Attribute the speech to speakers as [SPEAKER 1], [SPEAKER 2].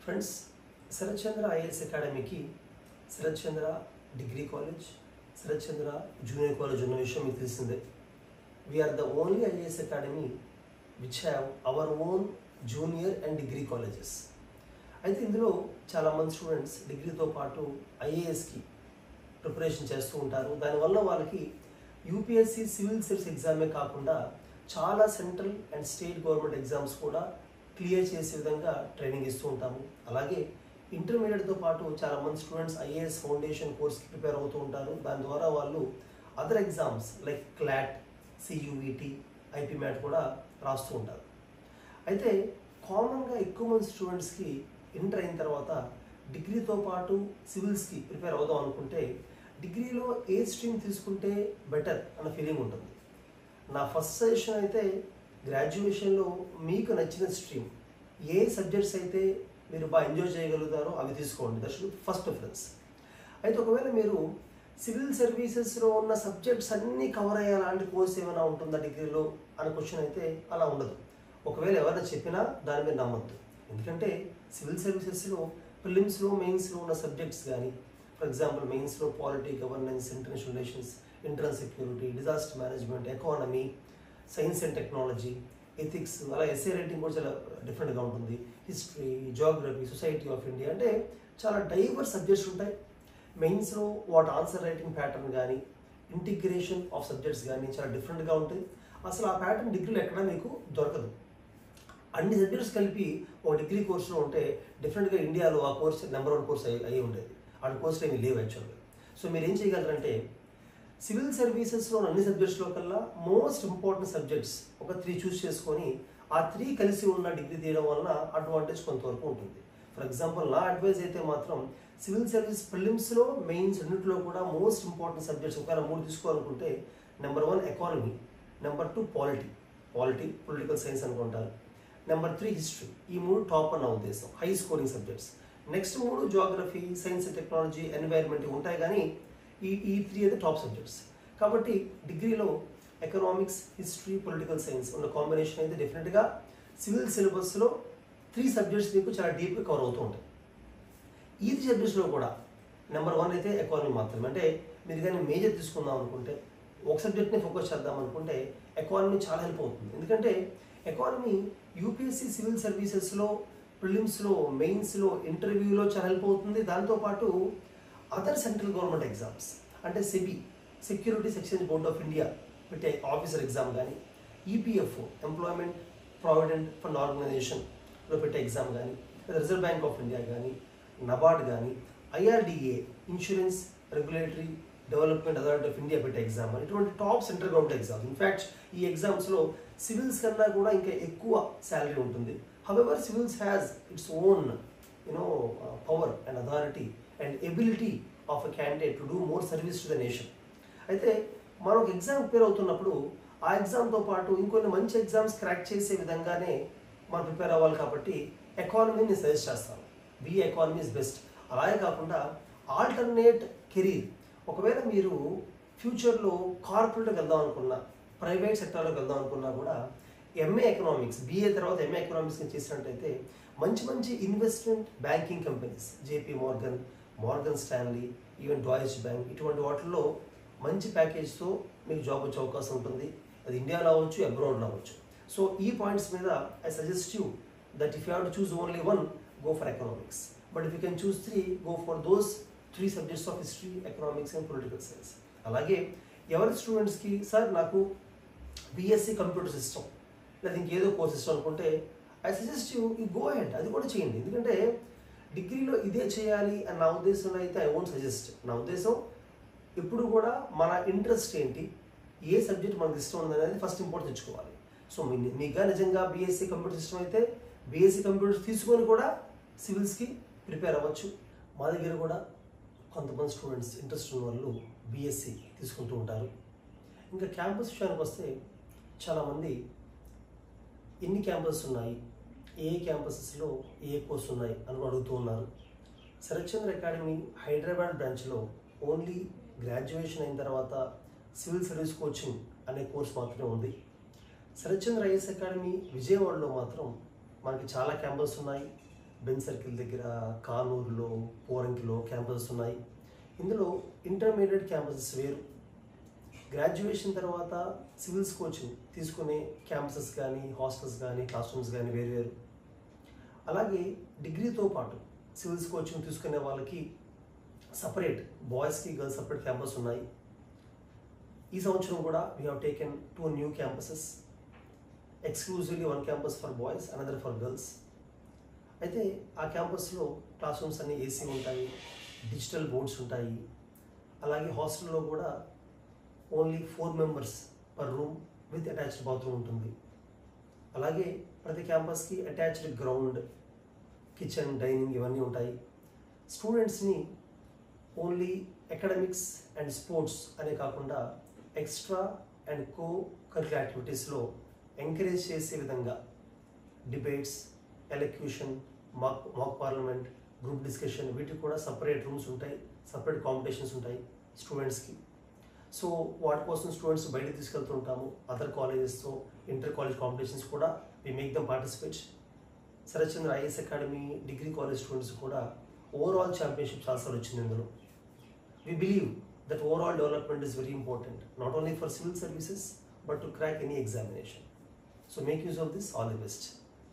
[SPEAKER 1] Friends, Sarath Chandra IAS అకాడమీకి Sarath Chandra degree college, Sarath Chandra junior college ఉన్న విషయం మీకు తెలిసిందే. We are the only IAS academy which have our own junior and degree colleges. అయితే ఇందులో చాలామంది స్టూడెంట్స్ డిగ్రీతో పాటు ఐఏఎస్కి ప్రిపరేషన్ చేస్తూ ఉంటారు. దానివల్ల వాళ్ళకి యూపీఎస్సీ సివిల్ సర్వీస్ ఎగ్జామే కాకుండా చాలా central and state government exams కూడా క్లియర్ చేసే విధంగా ట్రైనింగ్ ఇస్తూ ఉంటాము. అలాగే ఇంటర్మీడియట్తో పాటు చాలామంది స్టూడెంట్స్ ఐఏఎస్ ఫౌండేషన్ కోర్స్కి ప్రిపేర్ అవుతూ ఉంటారు. దాని ద్వారా వాళ్ళు other exams like CLAT, CUET, IPMAT కూడా రాస్తూ ఉంటారు. అయితే కామన్గా ఎక్కువ మంది స్టూడెంట్స్కి ఇంటర్ అయిన తర్వాత డిగ్రీతో పాటు సివిల్స్కి ప్రిపేర్ అవుదాం అనుకుంటే డిగ్రీలో ఏ స్ట్రీమ్ తీసుకుంటే బెటర్ అన్న ఫీలింగ్ ఉంటుంది. నా ఫస్ట్ సజెషన్ అయితే గ్రాడ్యుయేషన్లో మీకు నచ్చిన స్ట్రీమ్, ఏ సబ్జెక్ట్స్ అయితే మీరు బాగా ఎంజాయ్ చేయగలుగుతారో అవి తీసుకోండి. That's first preference. అయితే ఒకవేళ మీరు సివిల్ సర్వీసెస్లో ఉన్న సబ్జెక్ట్స్ అన్నీ కవర్ అయ్యే అలాంటి కోర్స్ ఏమైనా ఉంటుందా డిగ్రీలో అనే క్వశ్చన్ అయితే అలా ఉండదు. ఒకవేళ ఎవరైనా చెప్పినా దాని మీద నమ్మద్దు. ఎందుకంటే సివిల్ సర్వీసెస్లో ప్రిలిమ్స్లో, మెయిన్స్లో ఉన్న సబ్జెక్ట్స్ కానీ, ఫర్ ఎగ్జాంపుల్ మెయిన్స్లో polity, governance, international relations, internal security, disaster management, economy, science and technology, ethics, అలా ఎస్ఏ రైటింగ్ కూడా చాలా డిఫరెంట్గా ఉంటుంది. History, geography, society of India, అంటే చాలా డైవర్స్ సబ్జెక్ట్స్ ఉంటాయి. మెయిన్స్లో వాటి ఆన్సర్ రైటింగ్ ప్యాటర్న్ కానీ, ఇంటిగ్రేషన్ ఆఫ్ సబ్జెక్ట్స్ కానీ చాలా డిఫరెంట్గా ఉంటాయి. అసలు ఆ ప్యాటర్న్ డిగ్రీలో ఎక్కడ మీకు దొరకదు. అన్ని సబ్జెక్ట్స్ కలిపి ఒక డిగ్రీ కోర్సులో ఉంటే డెఫినెట్గా ఇండియాలో ఆ కోర్స్ నెంబర్ 1 కోర్స్ అయ్యి ఉండేది. ఆ కోర్సులు ఏమి లేవు యాక్చువల్గా. సో మీరు ఏం చేయగలరంటే సివిల్ సర్వీసెస్లో అన్ని సబ్జెక్ట్స్లో కల్లా మోస్ట్ ఇంపార్టెంట్ సబ్జెక్ట్స్ ఒక 3 చూస్ చేసుకొని ఆ 3 కలిసి ఉన్న డిగ్రీ తీయడం వలన అడ్వాంటేజ్ కొంతవరకు ఉంటుంది. ఫర్ ఎగ్జాంపుల్ నా అడ్వైజ్ అయితే మాత్రం సివిల్ సర్వీస్ ప్రిలిమ్స్లో, మెయిన్స్ రెండింటిలో కూడా మోస్ట్ ఇంపార్టెంట్ సబ్జెక్ట్స్ ఒకవేళ 3 తీసుకోవాలనుకుంటే number 1 economy, number 2 political science అనుకుంటారు, నెంబర్ 3 హిస్టరీ. ఈ 3 టాప్ అన్న ఉద్దేశం, high scoring subjects. Next 3 geography, science and technology, environment ఉంటాయి, కానీ ఈ 3 అయితే టాప్ సబ్జెక్ట్స్. కాబట్టి డిగ్రీలో ఎకనామిక్స్, హిస్టరీ, పొలిటికల్ సైన్స్ ఉన్న కాంబినేషన్ అయితే డెఫినెట్గా సివిల్ సిలబస్లో 3 సబ్జెక్ట్స్ మీకు చాలా డీప్గా కవర్ అవుతూ ఉంటాయి. ఈ 3 సబ్జెక్ట్స్లో కూడా నెంబర్ 1 అయితే ఎకానమీ మాత్రమే. అంటే మీరు కానీ మేజర్ తీసుకుందాం అనుకుంటే, ఒక సబ్జెక్ట్ని ఫోకస్ చేద్దాం అనుకుంటే ఎకానమీ చాలా హెల్ప్ అవుతుంది. ఎందుకంటే ఎకానమీ యూపీఎస్సీ సివిల్ సర్వీసెస్లో, ప్రిలిమ్స్లో, మెయిన్స్లో, ఇంటర్వ్యూలో చాలా హెల్ప్ అవుతుంది. దాంతోపాటు అదర్ సెంట్రల్ గవర్నమెంట్ ఎగ్జామ్స్ అంటే SEBI, securities exchange board of India పెట్టే ఆఫీసర్ ఎగ్జామ్ కానీ, ఈపీఎఫ్ఓ, ఎంప్లాయ్మెంట్ ప్రావిడెంట్ ఫండ్ ఆర్గనైజేషన్లో పెట్టే ఎగ్జామ్ కానీ, రిజర్వ్ బ్యాంక్ ఆఫ్ ఇండియా కానీ, నబార్డ్ కానీ, IRDA, insurance regulatory development authority of India పెట్టే ఎగ్జామ్ అని, ఇటువంటి top central government exams. In fact ఈ ఎగ్జామ్స్లో సివిల్స్ కన్నా కూడా ఇంకా ఎక్కువ శాలరీ ఉంటుంది. However civils has its own power and authority and ability of a candidate to do more service to the nation. అయితే మనం ఒక ఎగ్జామ్ ప్రిపేర్ అవుతున్నప్పుడు ఆ ఎగ్జామ్తో పాటు ఇంకొన్ని మంచి ఎగ్జామ్స్ క్రాక్ చేసే విధంగానే మనం ప్రిపేర్ అవ్వాలి. కాబట్టి ఎకానమీని నేను సజెస్ట్ చేస్తాను. B economy is best. అలాగే కాకుండా ఆల్టర్నేట్ కెరీర్, ఒకవేళ మీరు ఫ్యూచర్లో కార్పొరేట్కి వెళ్దాం అనుకున్నా, ప్రైవేట్ సెక్టార్లోకి వెళ్దాం అనుకున్నా కూడా ఎంఏ ఎకనామిక్స్, బీఏ తర్వాత ఎంఏ ఎకనామిక్స్ చేసినట్టయితే మంచి మంచి investment banking companies, JP Morgan, Morgan Stanley, even Deutsche bank, ఇటువంటి వాటిల్లో మంచి ప్యాకేజ్తో మీకు జాబ్ వచ్చే అవకాశం ఉంటుంది. అది ఇండియాలో అవ్వచ్చు, అబ్రాడ్లో అవ్వచ్చు. సో ఈ పాయింట్స్ మీద I suggest you that if you have to choose only 1, go for economics. But if you can choose 3, go for those 3 subjects of history, economics and political science. అలాగే ఎవరి స్టూడెంట్స్కి సార్ నాకు BSc computer system లేదా ఇంకేదో course ఇష్టం అనుకుంటే I suggest you go ahead, అది కూడా చేయండి. ఎందుకంటే డిగ్రీలో ఇదే చేయాలి అని నా ఉద్దేశంలో అయితే ఐ వోంట్ సజెస్ట్. నా ఉద్దేశం ఎప్పుడు కూడా మన ఇంట్రెస్ట్ ఏంటి, ఏ సబ్జెక్ట్ మనకు ఇష్టం ఉందనేది ఫస్ట్ ఇంపార్టెంట్ తెచ్చుకోవాలి. సో మీగా నిజంగా బీఎస్సీ కంప్యూటర్ సిస్టమ్ అయితే బీఎస్సీ కంప్యూటర్స్ తీసుకొని కూడా సివిల్స్కి ప్రిపేర్ అవ్వచ్చు. మా దగ్గర కూడా కొంతమంది స్టూడెంట్స్ ఇంట్రెస్ట్ ఉన్న వాళ్ళు బీఎస్సీ తీసుకుంటూ ఉంటారు. ఇంకా క్యాంపస్ విషయానికి వస్తే చాలామంది ఎన్ని క్యాంపస్ ఉన్నాయి, ఏ క్యాంపసెస్లో ఏ కోర్స్ ఉన్నాయి అని అడుగుతూ ఉన్నారు. శరత్ చంద్ర అకాడమీ హైదరాబాద్ బ్రాంచ్లో ఓన్లీ గ్రాడ్యుయేషన్ అయిన తర్వాత సివిల్ సర్వీస్ కోచింగ్ అనే కోర్స్ మాత్రమే ఉంది. శరత్ చంద్ర ఐఏఎస్ అకాడమీ విజయవాడలో మాత్రం మనకి చాలా క్యాంపస్ ఉన్నాయి. బెన్ సర్కిల్ దగ్గర, కానూరులో, పోరంకిలో క్యాంపసెస్ ఉన్నాయి. ఇందులో ఇంటర్మీడియట్ క్యాంపసెస్ వేరు, గ్రాడ్యుయేషన్ తర్వాత సివిల్స్ కోచింగ్ తీసుకునే క్యాంపసెస్ కానీ, హాస్టల్స్ కానీ, క్లాస్ రూమ్స్ కానీ వేరు. అలాగే డిగ్రీతో పాటు సివిల్స్ కోచింగ్ తీసుకునే వాళ్ళకి సపరేట్, బాయ్స్కి గర్ల్స్ సపరేట్ క్యాంపస్ ఉన్నాయి. ఈ సంవత్సరం కూడా we have taken 2 new campuses, exclusively 1 campus for boys, another for girls. అయితే ఆ క్యాంపస్లో క్లాస్ రూమ్స్ అన్ని ఏసీ ఉంటాయి, డిజిటల్ బోర్డ్స్ ఉంటాయి. అలాగే హాస్టల్లో కూడా only 4 members per room with attached bathroom ఉంటుంది. అలాగే ప్రతి క్యాంపస్కి అటాచ్డ్ గ్రౌండ్, కిచెన్, డైనింగ్ ఇవన్నీ ఉంటాయి. స్టూడెంట్స్ని ఓన్లీ అకాడమిక్స్ అండ్ స్పోర్ట్స్ అనే కాకుండా ఎక్స్ట్రా అండ్ కో కరిక్యులర్ యాక్టివిటీస్లో ఎంకరేజ్ చేసే విధంగా డిబేట్స్, ఎలక్యూషన్, మాక్ పార్లమెంట్, గ్రూప్ డిస్కషన్ వీటికి కూడా సపరేట్ రూమ్స్ ఉంటాయి, సపరేట్ కాంపిటీషన్స్ ఉంటాయి స్టూడెంట్స్కి. సో వాటి కోసం స్టూడెంట్స్ బయటకు తీసుకెళ్తుంటాము. అదర్ కాలేజెస్తో ఇంటర్ కాలేజ్ కాంపిటీషన్స్ కూడా we make them participate. Sarath Chandra IAS academy degree college students కూడా ఓవరాల్ ఛాంపియన్షిప్ చాలాసార్లు వచ్చింది ఇందులో. We believe that overall development is very important, not only for civil services but to crack any examination. So make use of this. All the best.